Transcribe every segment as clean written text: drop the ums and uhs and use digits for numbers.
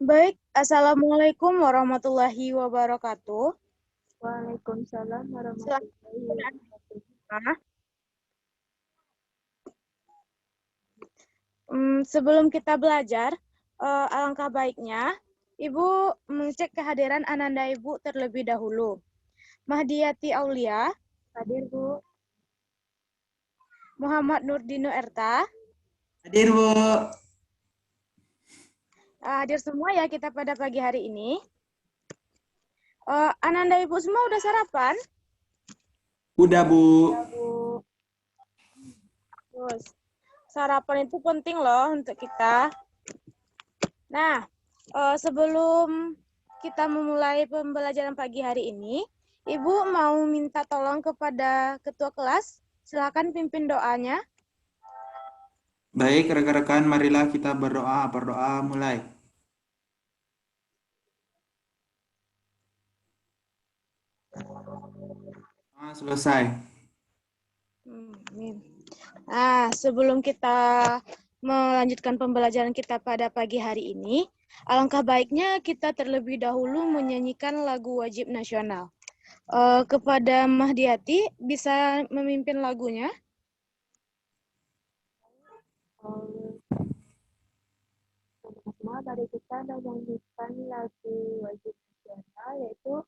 Baik, Assalamualaikum warahmatullahi wabarakatuh. Waalaikumsalam warahmatullahi Selamat wabarakatuh. datang. Sebelum kita belajar, alangkah baiknya Ibu mengecek kehadiran Ananda Ibu terlebih dahulu. Mahdiyati Aulia, Hadir, Bu. Muhammad Nurdino Erta, Hadir, Bu. hadir semua ya kita pada pagi hari ini. Ananda Ibu semua udah sarapan? Udah, Bu. Ya, Bu. Terus, sarapan itu penting loh untuk kita. Nah, sebelum kita memulai pembelajaran pagi hari ini, Ibu mau minta tolong kepada ketua kelas. Silakan pimpin doanya. Baik, rekan-rekan, marilah kita berdoa. Berdoa mulai. Selesai. Nah, sebelum kita melanjutkan pembelajaran kita pada pagi hari ini, alangkah baiknya kita terlebih dahulu menyanyikan lagu wajib nasional. Kepada Mahdiyati, bisa memimpin lagunya? Semua dari kita menyanyikan lagu wajib nasional, yaitu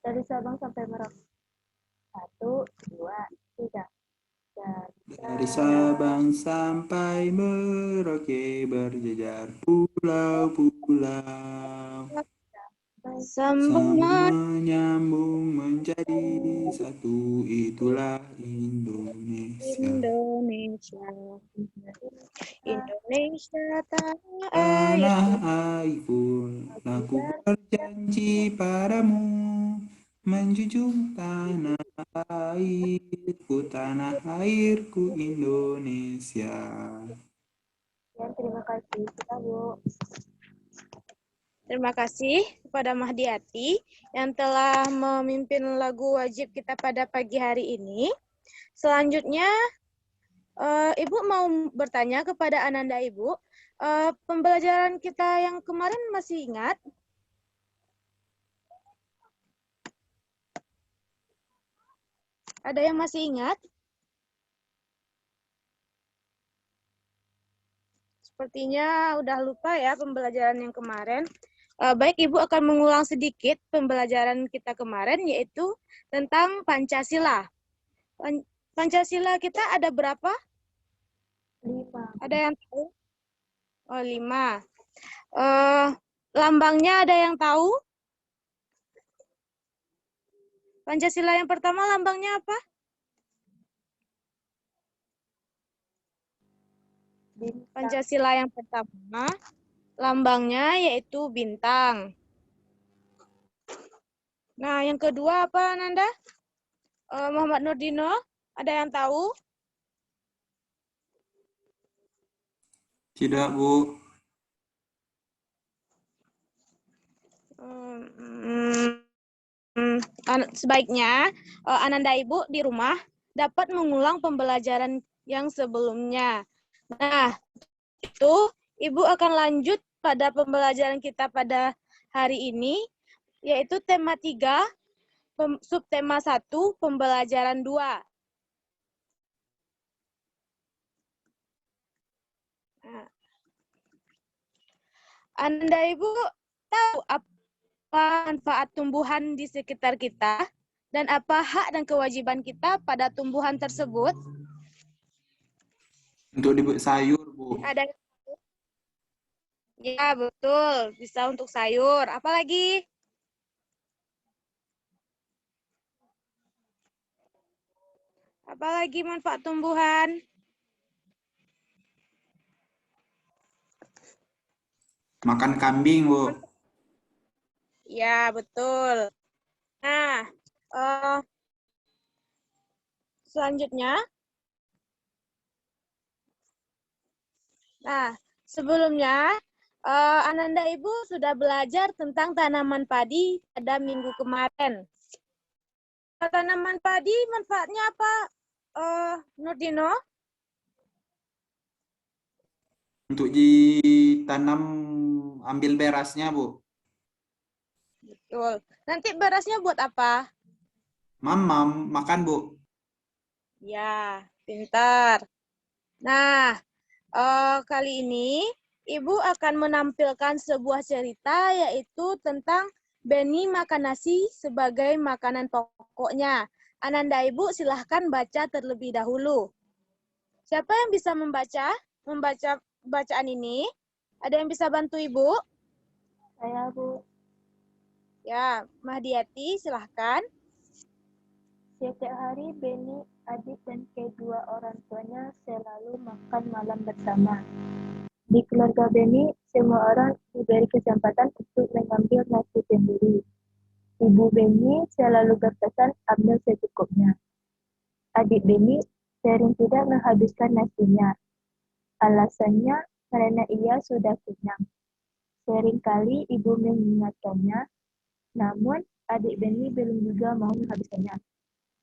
dari Sabang sampai Merauke. 1, 2, 3. Dari Sabang sampai Merauke berjejar pulau-pulau. Sambung Menyambung menjadi satu, itulah Indonesia. Indonesia, Indonesia Tanah airku, aku berjanji padamu, menjunjung tanah airku Indonesia. Ya, terima kasih. Kita, Bu. Terima kasih kepada Mahdiyati yang telah memimpin lagu wajib kita pada pagi hari ini. Selanjutnya, Ibu mau bertanya kepada Ananda Ibu, pembelajaran kita yang kemarin masih ingat? Ada yang masih ingat? Sepertinya udah lupa ya pembelajaran yang kemarin. Baik, Ibu akan mengulang sedikit pembelajaran kita kemarin, yaitu tentang Pancasila. Pancasila kita ada berapa? 5. Ada yang tahu? Oh, 5. Lambangnya ada yang tahu? Pancasila yang pertama lambangnya apa? Bintang. Pancasila yang pertama lambangnya yaitu bintang. Nah, yang kedua apa, Nanda? Muhammad Nurdino, ada yang tahu? Tidak, Bu. Sebaiknya Ananda Ibu di rumah dapat mengulang pembelajaran yang sebelumnya. Nah, itu Ibu akan lanjut pada pembelajaran kita pada hari ini, yaitu tema 3, subtema 1, pembelajaran 2. Nah, Anda Ibu tahu apa manfaat tumbuhan di sekitar kita dan apa hak dan kewajiban kita pada tumbuhan tersebut? Untuk dibuat sayur, Bu. Ada? Ya, betul. Bisa untuk sayur. Apalagi? Apalagi manfaat tumbuhan? Makan kambing, Bu. Ya, betul. Nah, selanjutnya. Nah, sebelumnya Ananda Ibu sudah belajar tentang tanaman padi pada minggu kemarin. Tanaman padi manfaatnya apa, Nurdino? Untuk ditanam ambil berasnya, Bu. Betul. Nanti berasnya buat apa? Mamam, makan, Bu. Ya, pintar. Nah, kali ini Ibu akan menampilkan sebuah cerita yaitu tentang Beni makan nasi sebagai makanan pokoknya. Ananda Ibu silahkan baca terlebih dahulu. Siapa yang bisa membaca bacaan ini? Ada yang bisa bantu Ibu? Saya, Bu. Ya, Mahdiati silahkan. Setiap hari Beni, adik dan kedua orang tuanya selalu makan malam bersama. Di keluarga Beni, semua orang diberi kesempatan untuk mengambil nasi sendiri. Ibu Beni selalu berpesan ambil secukupnya. Adik Beni sering tidak menghabiskan nasinya. Alasannya karena ia sudah kenyang. Seringkali ibu mengingatkannya, namun adik Beni belum juga mau menghabiskannya.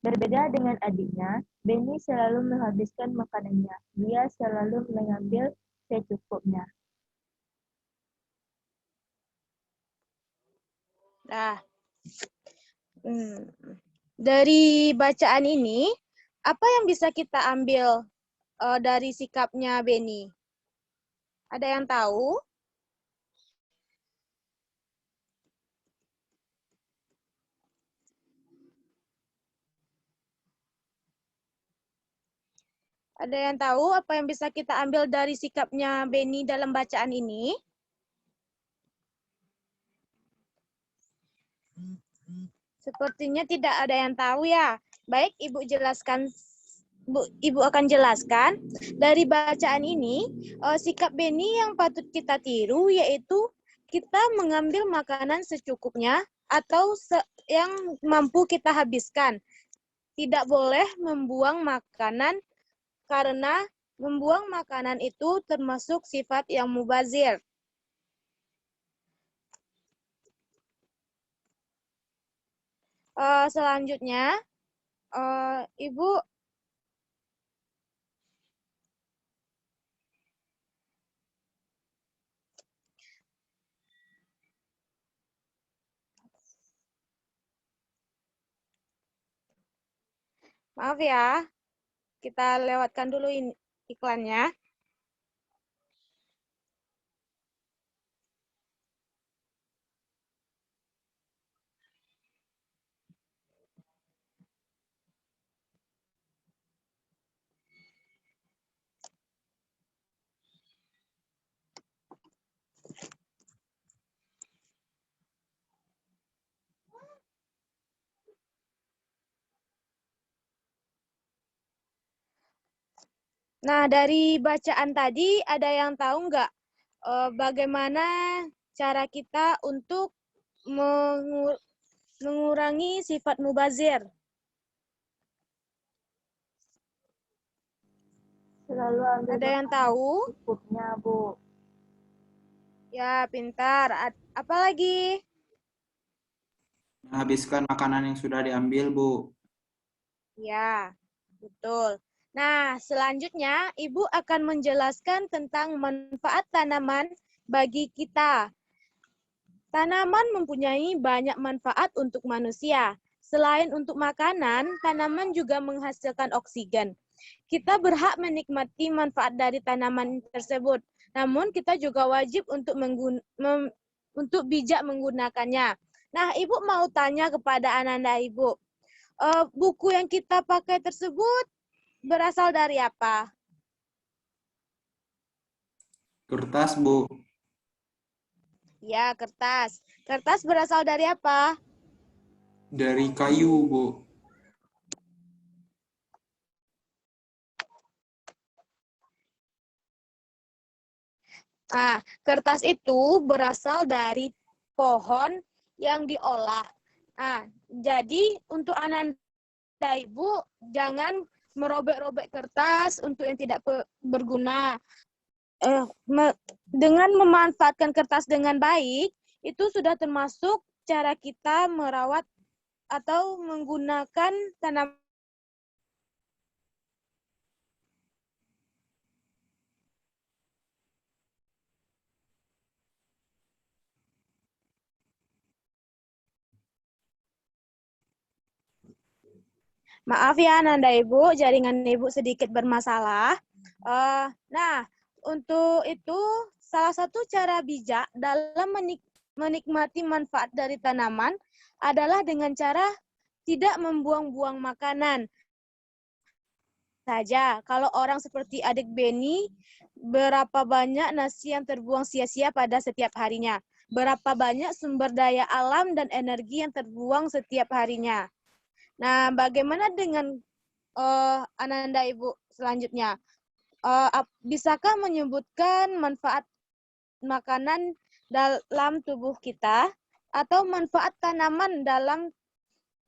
Berbeda dengan adiknya, Beni selalu menghabiskan makanannya. Dia selalu mengambil secukupnya. Nah, dari bacaan ini, apa yang bisa kita ambil dari sikapnya Beni? Ada yang tahu? Ada yang tahu apa yang bisa kita ambil dari sikapnya Beni dalam bacaan ini? Sepertinya tidak ada yang tahu ya. Baik, Ibu jelaskan. Ibu akan jelaskan dari bacaan ini, sikap Beni yang patut kita tiru yaitu kita mengambil makanan secukupnya atau yang mampu kita habiskan. Tidak boleh membuang makanan karena membuang makanan itu termasuk sifat yang mubazir. Selanjutnya, Ibu maaf ya, kita lewatkan dulu iklannya. Nah, dari bacaan tadi ada yang tahu nggak bagaimana cara kita untuk mengurangi sifat mubazir? Selalu ambil Ada yang makanan tahu? secukupnya, Bu. Ya, pintar. Apa lagi? Menghabiskan makanan yang sudah diambil, Bu. Ya, betul. Nah, selanjutnya Ibu akan menjelaskan tentang manfaat tanaman bagi kita. Tanaman mempunyai banyak manfaat untuk manusia. Selain untuk makanan, tanaman juga menghasilkan oksigen. Kita berhak menikmati manfaat dari tanaman tersebut. Namun kita juga wajib untuk bijak menggunakannya. Nah, Ibu mau tanya kepada Ananda Ibu, buku yang kita pakai tersebut berasal dari apa? Kertas, Bu. Ya, kertas. Kertas berasal dari apa? Dari kayu, Bu. Nah, kertas itu berasal dari pohon yang diolah. Nah, jadi untuk Ananda Ibu, jangan merobek-robek kertas untuk yang tidak berguna. Dengan memanfaatkan kertas dengan baik, itu sudah termasuk cara kita merawat atau menggunakan tanaman. Maaf ya Nanda Ibu, jaringan Ibu sedikit bermasalah. Nah, untuk itu salah satu cara bijak dalam menikmati manfaat dari tanaman adalah dengan cara tidak membuang-buang makanan saja. Kalau orang seperti adik Beni, berapa banyak nasi yang terbuang sia-sia pada setiap harinya? Berapa banyak sumber daya alam dan energi yang terbuang setiap harinya? Nah, bagaimana dengan Ananda Ibu selanjutnya? Bisakah menyebutkan manfaat makanan dalam tubuh kita atau manfaat tanaman dalam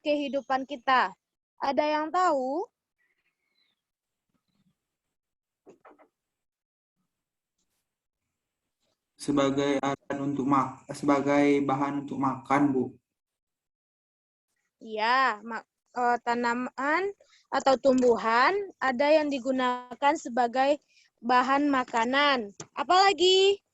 kehidupan kita? Ada yang tahu? Sebagai bahan untuk makan, Bu. Iya, tanaman atau tumbuhan ada yang digunakan sebagai bahan makanan. Apalagi?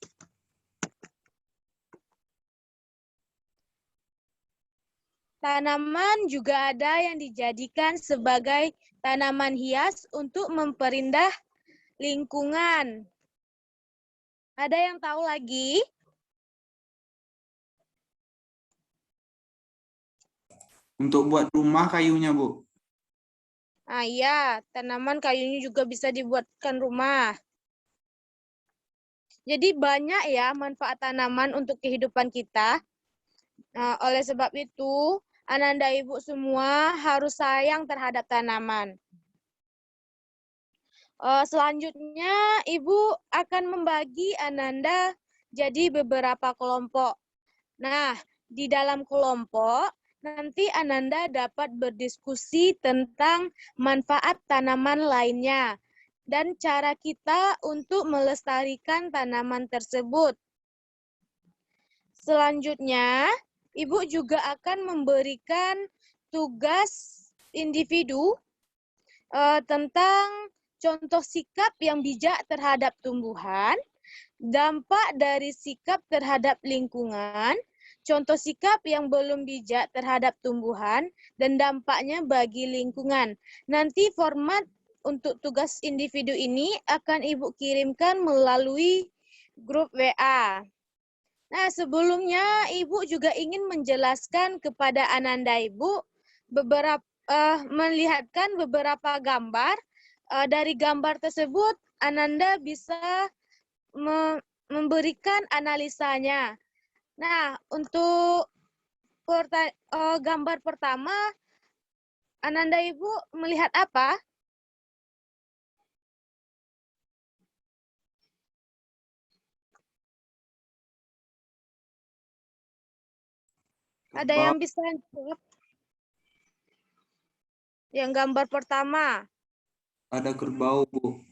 Tanaman juga ada yang dijadikan sebagai tanaman hias untuk memperindah lingkungan. Ada yang tahu lagi? Untuk buat rumah kayunya, Bu. Ah iya, tanaman kayunya juga bisa dibuatkan rumah. Jadi banyak ya manfaat tanaman untuk kehidupan kita. Nah, oleh sebab itu, Ananda Ibu semua harus sayang terhadap tanaman. Selanjutnya, Ibu akan membagi Ananda jadi beberapa kelompok. Nah, di dalam kelompok, nanti Ananda dapat berdiskusi tentang manfaat tanaman lainnya dan cara kita untuk melestarikan tanaman tersebut. Selanjutnya, Ibu juga akan memberikan tugas individu tentang contoh sikap yang bijak terhadap tumbuhan, dampak dari sikap terhadap lingkungan, contoh sikap yang belum bijak terhadap tumbuhan, dan dampaknya bagi lingkungan. Nanti format untuk tugas individu ini akan Ibu kirimkan melalui grup WA. Nah, sebelumnya Ibu juga ingin menjelaskan kepada Ananda Ibu melihatkan beberapa gambar. Dari gambar tersebut, Ananda bisa memberikan analisanya. Nah, untuk gambar pertama, Ananda Ibu melihat apa? Ada yang bisa jawab? Yang gambar pertama. Ada kerbau, Bu.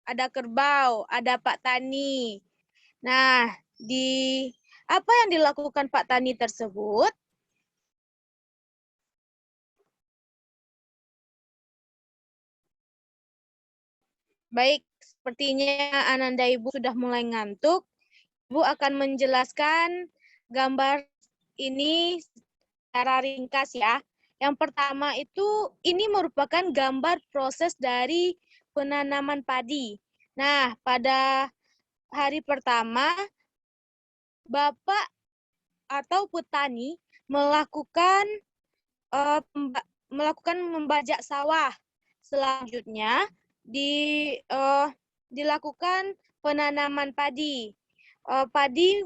Ada kerbau, ada Pak Tani. Nah, apa yang dilakukan Pak Tani tersebut? Baik, sepertinya Ananda Ibu sudah mulai ngantuk. Ibu akan menjelaskan gambar ini secara ringkas ya. Yang pertama itu, ini merupakan gambar proses dari penanaman padi. Nah, pada hari pertama, Bapak atau petani melakukan membajak sawah. Selanjutnya dilakukan penanaman padi. Padi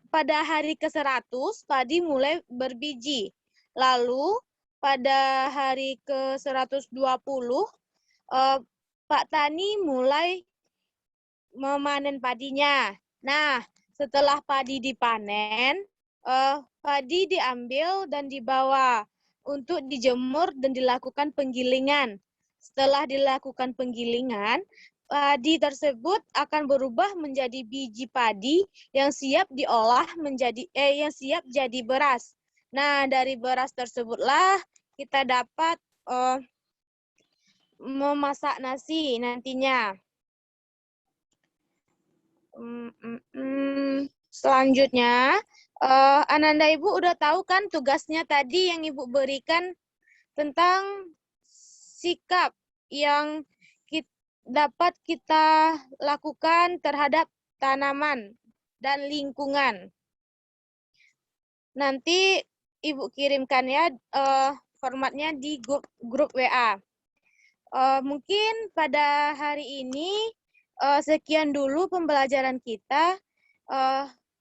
pada hari ke-100 padi mulai berbiji. Lalu pada hari ke-120 Pak Tani mulai memanen padinya. Nah, setelah padi dipanen, padi diambil dan dibawa untuk dijemur dan dilakukan penggilingan. Setelah dilakukan penggilingan, padi tersebut akan berubah menjadi biji padi yang siap diolah yang siap jadi beras. Nah, dari beras tersebutlah kita dapat memasak nasi nantinya. Selanjutnya, Ananda Ibu udah tahu kan tugasnya tadi yang Ibu berikan tentang sikap yang dapat kita lakukan terhadap tanaman dan lingkungan. Nanti Ibu kirimkan ya formatnya di grup WA. Mungkin pada hari ini sekian dulu pembelajaran kita.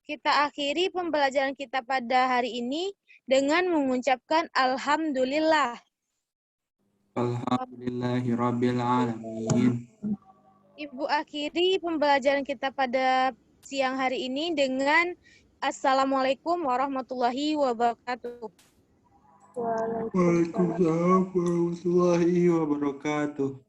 Kita akhiri pembelajaran kita pada hari ini dengan mengucapkan alhamdulillah. Alhamdulillahirabbil alamin. Ibu akhiri pembelajaran kita pada siang hari ini dengan assalamualaikum warahmatullahi wabarakatuh. Waalaikumsalam warahmatullahi wabarakatuh.